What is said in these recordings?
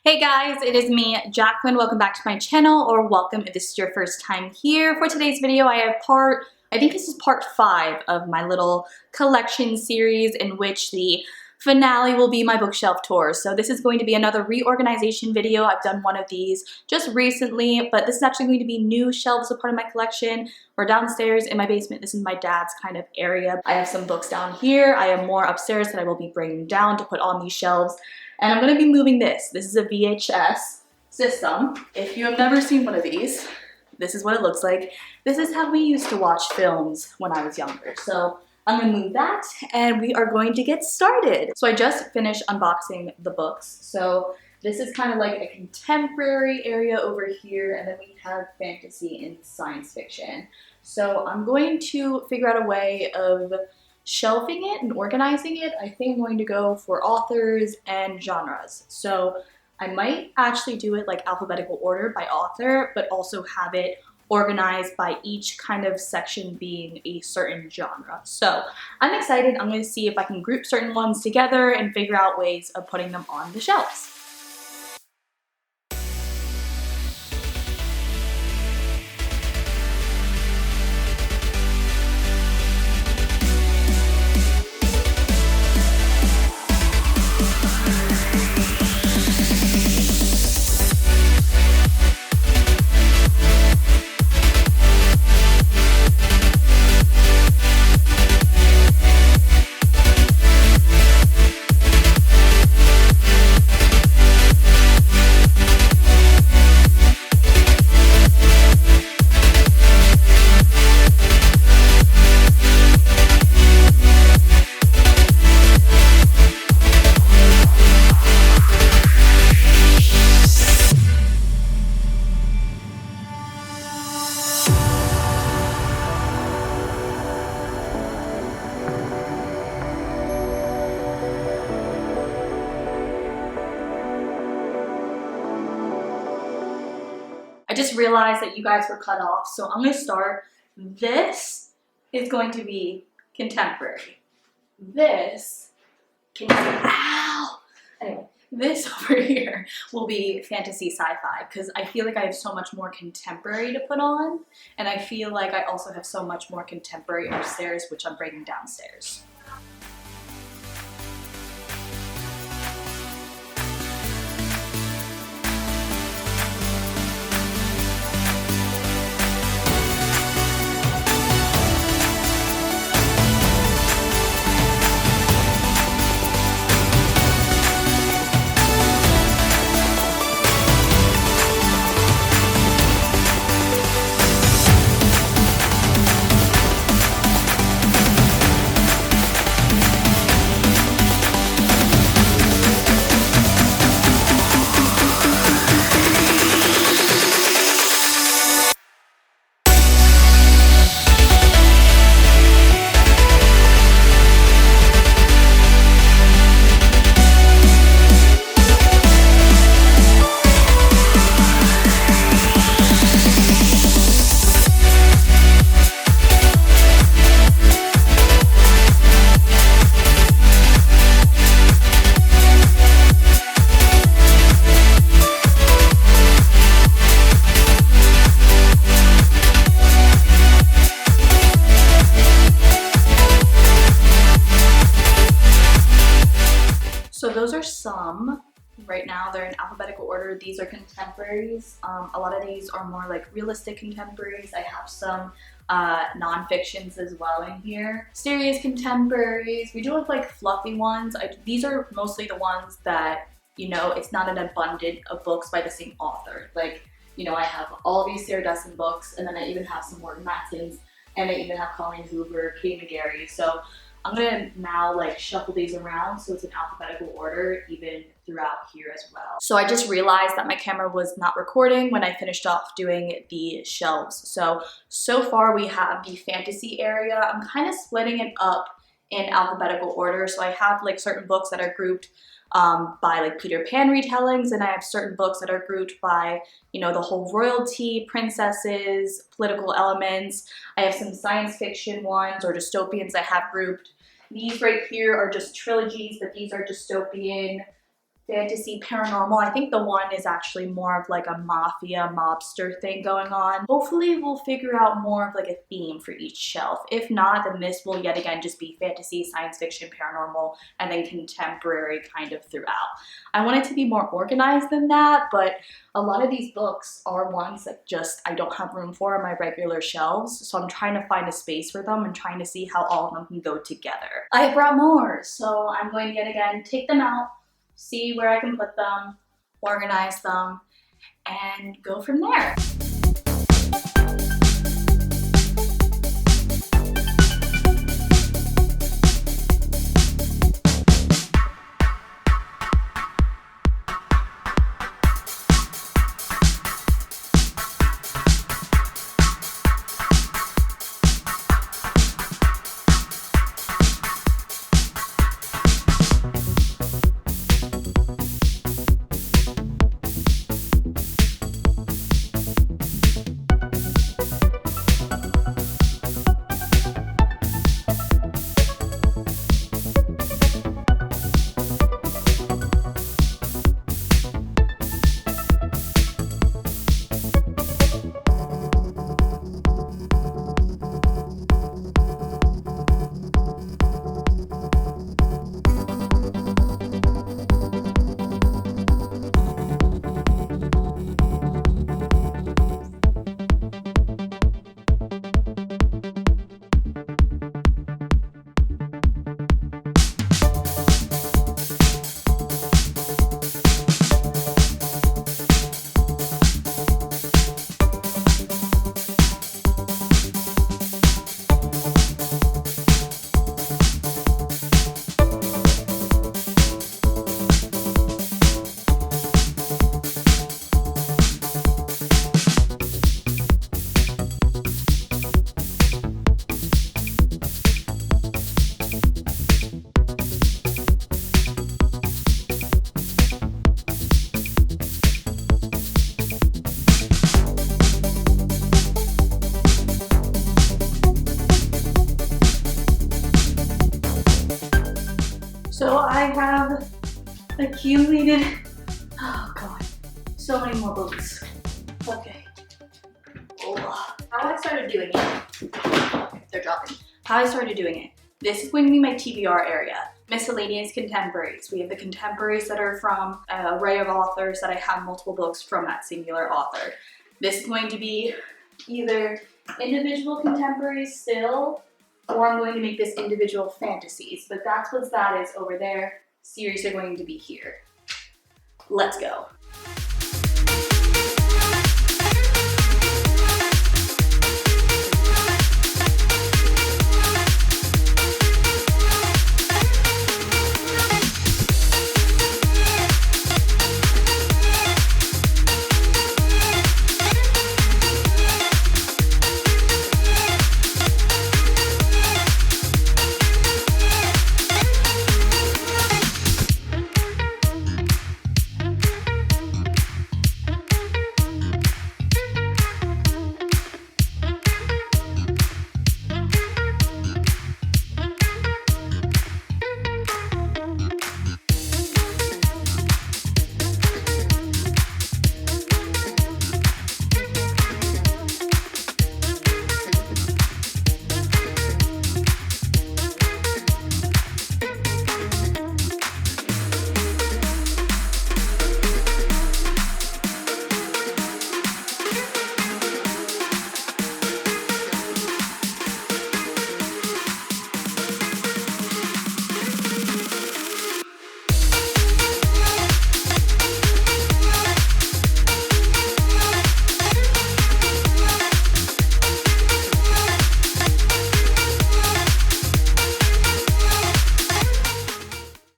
Hey guys, it is me, Jacqueline. Welcome back to my channel, or welcome if this is your first time here. For today's video, I think this is part 5 of my little collection series in which the finale will be my bookshelf tour. So this is going to be another reorganization video. I've done one of these just recently, but this is actually going to be new shelves, a part of my collection. We're downstairs in my basement. This is my dad's kind of area. I have some books down here. I have more upstairs that I will be bringing down to put on these shelves. And I'm going to be moving this. This is a VHS system. If you have never seen one of these, this is what it looks like. This is how we used to watch films when I was younger. So I'm going to move that and we are going to get started. So I just finished unboxing the books. So this is kind of like a contemporary area over here, and then we have fantasy and science fiction. So I'm going to figure out a way of shelving it and organizing it. I think I'm going to go for authors and genres. So I might actually do it like alphabetical order by author, but also have it organized by each kind of section being a certain genre. So I'm excited. I'm going to see if I can group certain ones together and figure out ways of putting them on the shelves. I just realized that you guys were cut off, so I'm going to start. This is going to be contemporary. This can be, ow! Anyway, this over here will be fantasy sci-fi, because I feel like I have so much more contemporary to put on, and I feel like I also have so much more contemporary upstairs, which I'm bringing downstairs. So those are some. Right now they're in alphabetical order. These are contemporaries. A lot of these are more like realistic contemporaries. I have some non-fictions as well in here. Serious contemporaries. We do have like fluffy ones. These are mostly the ones that, you know, it's not an abundance of books by the same author. Like, you know, I have all these Sarah Dessen books, and then I even have some Morgan Mattins, and I even have Colleen Hoover, Katie McGarry. So I'm gonna now like shuffle these around so it's in alphabetical order even throughout here as well. So I just realized that my camera was not recording when I finished off doing the shelves. So far we have the fantasy area. I'm kind of splitting it up in alphabetical order. So I have like certain books that are grouped by like Peter Pan retellings, and I have certain books that are grouped by, you know, the whole royalty, princesses, political elements. I have some science fiction ones or dystopians I have grouped. These right here are just trilogies, but these are dystopian. fantasy paranormal. I think the one is actually more of like a mafia mobster thing going on. Hopefully we'll figure out more of like a theme for each shelf. If not, then this will yet again just be fantasy, science fiction, paranormal, and then contemporary kind of throughout. I want it to be more organized than that, but a lot of these books are ones that just I don't have room for on my regular shelves, so I'm trying to find a space for them and trying to see how all of them can go together. I brought more, so I'm going to yet again take them out, see where I can put them, organize them, and go from there. So I have accumulated, oh god, so many more books. Okay. Oh. How I started doing it, they're dropping. How I started doing it. This is going to be my TBR area. Miscellaneous contemporaries. We have the contemporaries that are from an array of authors that I have multiple books from that singular author. This is going to be either individual contemporaries still, or I'm going to make this individual fantasies, but that's what that is over there. Series are going to be here. Let's go.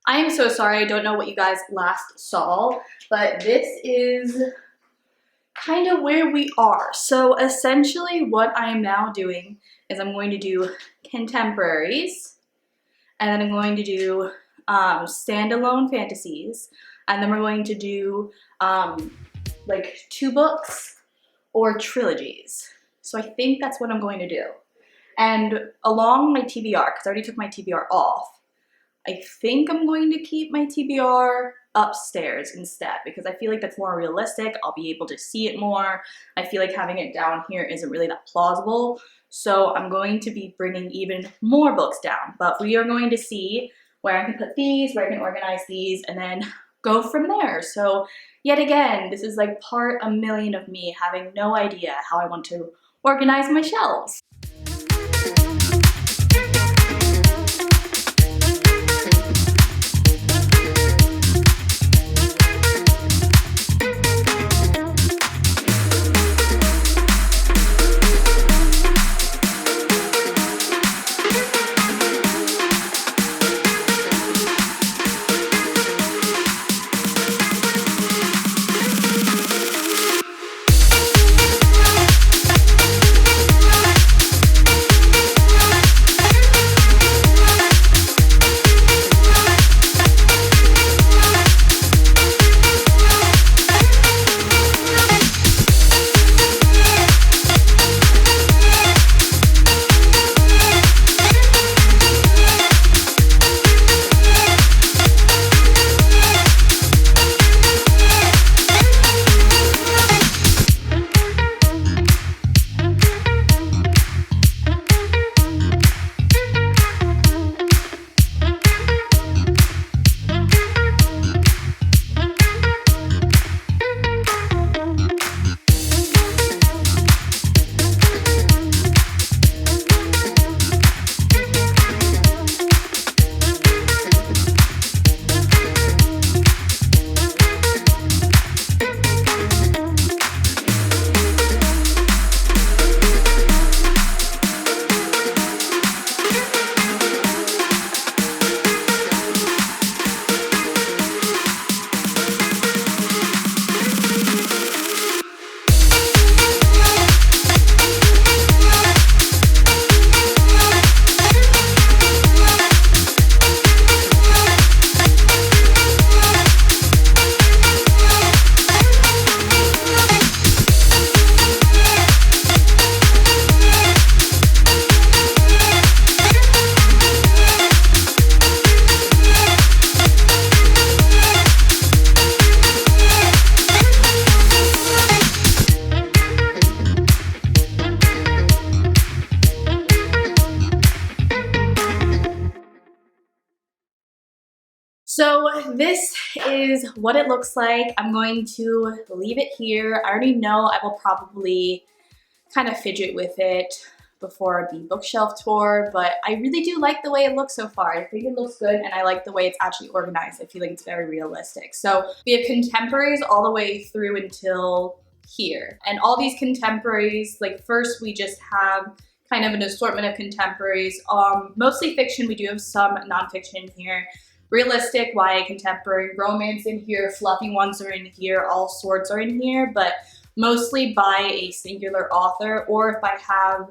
I am so sorry, I don't know what you guys last saw, but this is kind of where we are. So essentially what I am now doing is I'm going to do contemporaries, and then I'm going to do standalone fantasies, and then we're going to do like 2 books or trilogies. So I think that's what I'm going to do. And along my TBR, because I already took my TBR off, I think I'm going to keep my TBR upstairs instead, because I feel like that's more realistic. I'll be able to see it more. I feel like having it down here isn't really that plausible. So I'm going to be bringing even more books down, but we are going to see where I can put these, where I can organize these, and then go from there. So yet again, this is like part a million of me having no idea how I want to organize my shelves. So this is what it looks like. I'm going to leave it here. I already know I will probably kind of fidget with it before the bookshelf tour, but I really do like the way it looks so far. I think it looks good, and I like the way it's actually organized. I feel like it's very realistic. So we have contemporaries all the way through until here. And all these contemporaries, like first we just have kind of an assortment of contemporaries, mostly fiction. We do have some nonfiction here. Realistic, YA, contemporary, romance in here, fluffy ones are in here, all sorts are in here, but mostly by a singular author, or if I have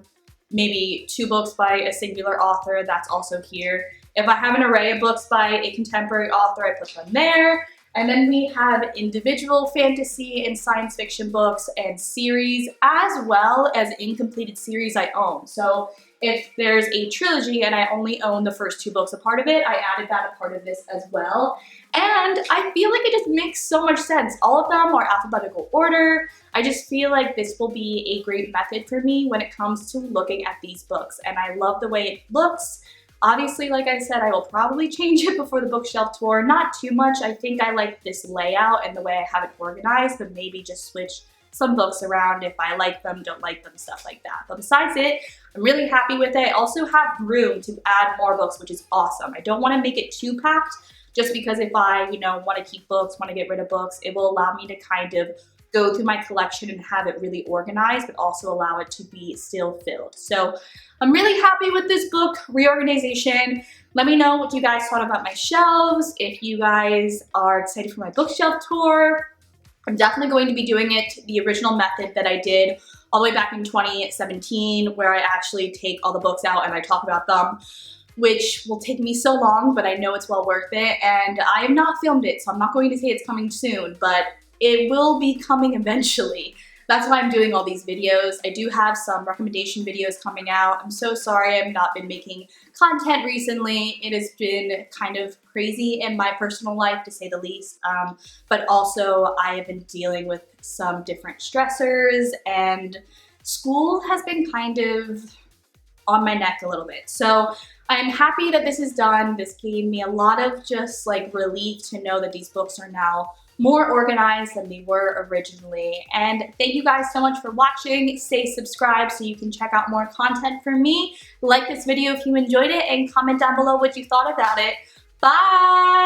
maybe 2 books by a singular author, that's also here. If I have an array of books by a contemporary author, I put them there. And then we have individual fantasy and science fiction books and series, as well as incompleted series I own. So if there's a trilogy and I only own the first 2 books a part of it, I added that a part of this as well. And I feel like it just makes so much sense. All of them are alphabetical order. I just feel like this will be a great method for me when it comes to looking at these books. And I love the way it looks. Obviously, like I said, I will probably change it before the bookshelf tour. Not too much. I think I like this layout and the way I have it organized, but maybe just switch some books around if I like them, don't like them, stuff like that. But besides it, I'm really happy with it. I also have room to add more books, which is awesome. I don't want to make it too packed, just because if I, want to keep books, want to get rid of books, it will allow me to kind of go through my collection and have it really organized, but also allow it to be still filled. So I'm really happy with this book, Reorganization. Let me know what you guys thought about my shelves, if you guys are excited for my bookshelf tour. I'm definitely going to be doing it the original method that I did all the way back in 2017, where I actually take all the books out and I talk about them, which will take me so long, but I know it's well worth it. And I have not filmed it, so I'm not going to say it's coming soon, but it will be coming eventually. that's why I'm doing all these videos. I do have some recommendation videos coming out. I'm so sorry I've not been making content recently. It has been kind of crazy in my personal life, to say the least. But also I have been dealing with some different stressors, and school has been kind of on my neck a little bit. So I'm happy that this is done. This gave me a lot of just like relief to know that these books are now more organized than they were originally. And thank you guys so much for watching. Stay subscribed so you can check out more content from me. Like this video if you enjoyed it, and comment down below what you thought about it. Bye!